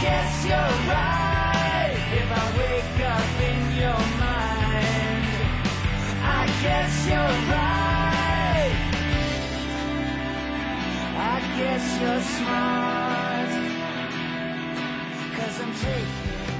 guess you're right if I wake up in your mind. I guess you're right. I guess you're smart, 'cause I'm taking